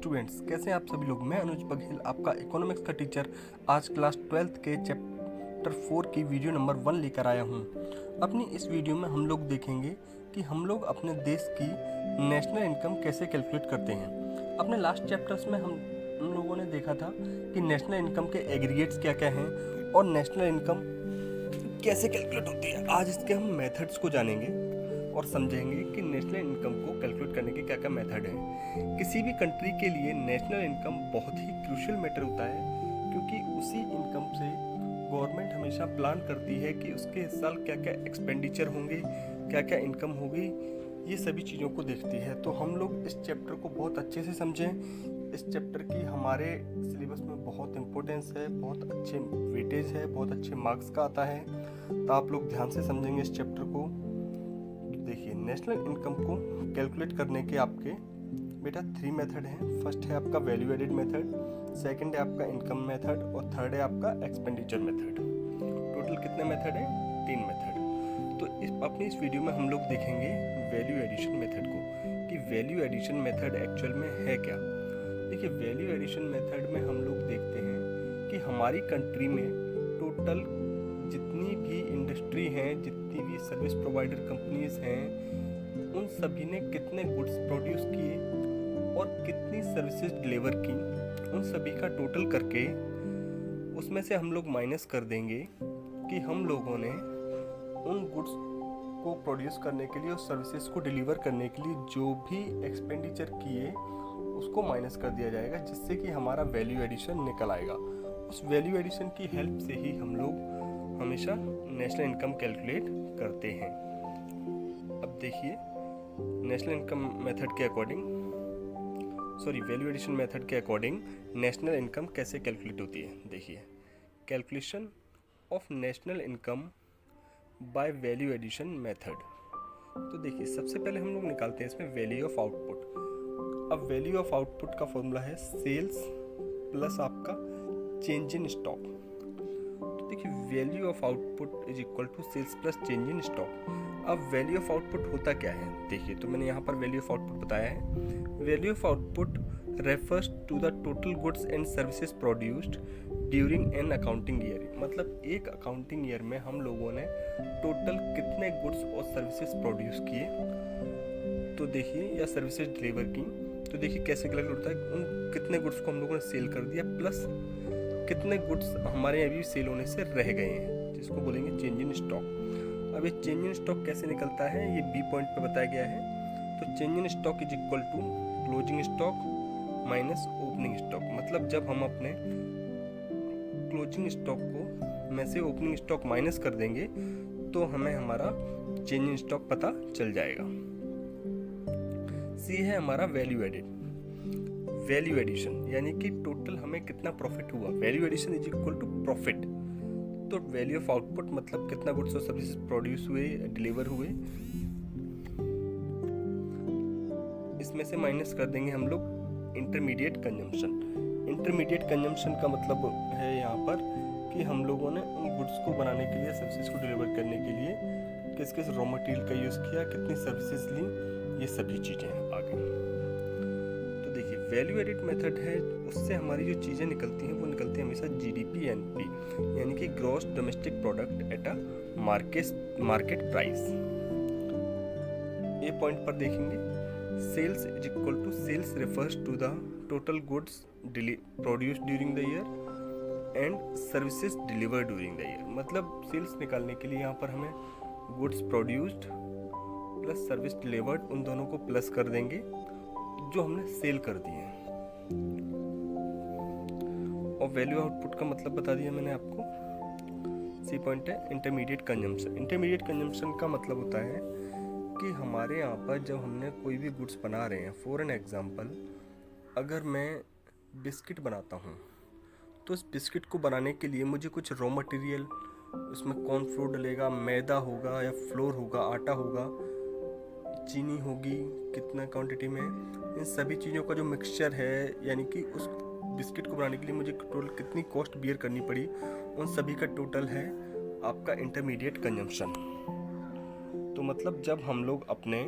Students, कैसे हैं आप सभी लोग। मैं अनुज बघेल, आपका इकोनॉमिक्स का टीचर, आज क्लास 12th के चैप्टर 4 की वीडियो नंबर 1 लेकर आया हूं। अपनी इस वीडियो में हम लोग देखेंगे कि हम लोग अपने देश की नेशनल इनकम कैसे कैलकुलेट करते हैं। अपने लास्ट चैप्टर्स में हम लोगों ने देखा था कि नेशनल इनकम के एग्रीगेट्स क्या क्या हैं और नेशनल इनकम कैसे कैलकुलेट होती है। आज इसके हम मेथड्स को जानेंगे और समझेंगे कि नेशनल इनकम को कैलकुलेट करने के क्या क्या मेथड हैं। किसी भी कंट्री के लिए नेशनल इनकम बहुत ही क्रूशियल मैटर होता है, क्योंकि उसी इनकम से गवर्नमेंट हमेशा प्लान करती है कि उसके इस साल क्या क्या एक्सपेंडिचर होंगे, क्या क्या इनकम होगी, ये सभी चीज़ों को देखती है। तो हम लोग इस चैप्टर को बहुत अच्छे से समझें। इस चैप्टर की हमारे सिलेबस में बहुत इंपॉर्टेंस है, बहुत अच्छे वेटेज है, बहुत अच्छे मार्क्स का आता है, तो आप लोग ध्यान से समझेंगे इस चैप्टर को। देखिए, नेशनल इनकम को कैलकुलेट करने के आपके बेटा 3 मेथड हैं। फर्स्ट है आपका वैल्यू एडेड मेथड, सेकंड है आपका इनकम मेथड और थर्ड है आपका एक्सपेंडिचर मेथड। टोटल कितने मेथड हैं? 3 मेथड। तो अपनी इस वीडियो में हम लोग देखेंगे वैल्यू एडिशन मेथड को, कि वैल्यू एडिशन मेथड एक्चुअल में है क्या। देखिए, वैल्यू एडिशन मेथड में हम लोग देखते हैं कि हमारी कंट्री में टोटल जितनी भी इंडस्ट्री हैं, जितनी भी सर्विस प्रोवाइडर कंपनीज हैं, उन सभी ने कितने गुड्स प्रोड्यूस किए और कितनी सर्विसेज डिलीवर की, उन सभी का टोटल करके उसमें से हम लोग माइनस कर देंगे कि हम लोगों ने उन गुड्स को प्रोड्यूस करने के लिए और सर्विसेज को डिलीवर करने के लिए जो भी एक्सपेंडिचर किए उसको माइनस कर दिया जाएगा, जिससे कि हमारा वैल्यू एडिशन निकल आएगा। उस वैल्यू एडिशन की हेल्प से ही हम लोग हमेशा नेशनल इनकम कैलकुलेट करते हैं। अब देखिए, नेशनल इनकम मेथड के अकॉर्डिंग वैल्यू एडिशन मेथड के अकॉर्डिंग नेशनल इनकम कैसे कैलकुलेट होती है। देखिए, calculation of national income by value addition method. तो देखिए, सबसे पहले हम लोग निकालते हैं इसमें वैल्यू ऑफ आउटपुट। अब वैल्यू ऑफ आउटपुट का फॉर्मूला है सेल्स प्लस आपका चेंज इन स्टॉक। तो देखिए, value of output is equal to sales plus change in stock. अब वैल्यू ऑफ आउटपुट होता क्या है? देखिए, तो मैंने यहाँ पर वैल्यू ऑफ आउटपुट बताया है। Value of output refers to the total goods and services produced during an accounting year. मतलब एक अकाउंटिंग ईयर में हम लोगों ने टोटल कितने गुड्स और सर्विसेज प्रोड्यूस किए, तो देखिए, या सर्विसेज डिलीवर की। तो देखिए कैसे कैलकुलेट होता है, उन कितने गुड्स को हम लोगों ने सेल कर दिया प्लस कितने गुड्स हमारे अभी सेल होने से रह गए हैं, जिसको बोलेंगे चेंज इन स्टॉक। अब ये चेंज इन स्टॉक कैसे निकलता है, ये बी पॉइंट पे बताया गया है। तो change in stock is equal to closing stock minus opening stock. मतलब जब हम अपने क्लोजिंग स्टॉक को में से ओपनिंग स्टॉक माइनस कर देंगे तो हमें हमारा चेंज इन स्टॉक पता चल जाएगा। सी है हमारा वैल्यू एडेड, वैल्यू एडिशन, यानी कि टोटल हमें कितना प्रॉफिट हुआ। Value addition is equal to profit. तो वैल्यू ऑफ आउटपुट मतलब कितना गुड्स और सर्विसेज प्रोड्यूस हुए, डिलीवर हुए, इसमें से माइनस कर देंगे हम लोग इंटरमीडिएट कंजम्पशन। इंटरमीडिएट कंजम्पशन का मतलब है यहाँ पर कि हम लोगों ने उन गुड्स को बनाने के लिए, सर्विसेज को डिलीवर करने के लिए किस किस रॉ मटेरियल का यूज़ किया, कितनी सर्विसेज ली, ये सभी चीज़ें आ गई। तो देखिए, वैल्यू एडेड मेथड है, उससे हमारी जो चीज़ें निकलती हैं वो निकलती है हमेशा जीडीपी एनपी, यानी कि gross domestic product at a market price. ये पॉइंट पर देखेंगे, sales is equal to sales refers to the total goods produced during the year and services delivered during the year. मतलब सेल्स निकालने के लिए यहाँ पर हमें goods produced plus service delivered, उन दोनों को प्लस कर देंगे जो हमने सेल कर दिए हैं। और वैल्यू आउटपुट का मतलब बता दिया मैंने आपको। सी पॉइंट है इंटरमीडिएट कंजम्पशन। इंटरमीडिएट कंजम्पशन का मतलब होता है कि हमारे यहाँ पर जब हमने कोई भी गुड्स बना रहे हैं, फॉर एन एग्जांपल, अगर मैं बिस्किट बनाता हूँ तो उस बिस्किट को बनाने के लिए मुझे कुछ रॉ मटेरियल, उसमें कॉर्नफ्लोर डलेगा, मैदा होगा या फ्लोर होगा, आटा होगा, चीनी होगी, कितना क्वांटिटी में, इन सभी चीज़ों का जो मिक्सचर है, यानी कि उस बिस्किट को बनाने के लिए मुझे टोटल कितनी कॉस्ट बियर करनी पड़ी, उन सभी का टोटल है आपका इंटरमीडिएट कंजम्पशन। तो मतलब जब हम लोग अपने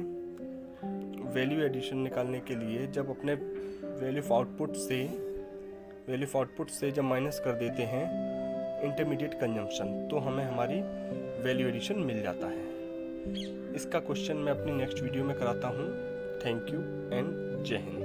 वैल्यू एडिशन निकालने के लिए जब अपने वैल्यू ऑफ आउटपुट से जब माइनस कर देते हैं इंटरमीडिएट कंजम्पशन, तो हमें हमारी वैल्यू एडिशन मिल जाता है। इसका क्वेश्चन मैं अपनी नेक्स्ट वीडियो में कराता हूँ। थैंक यू एंड जय हिंद।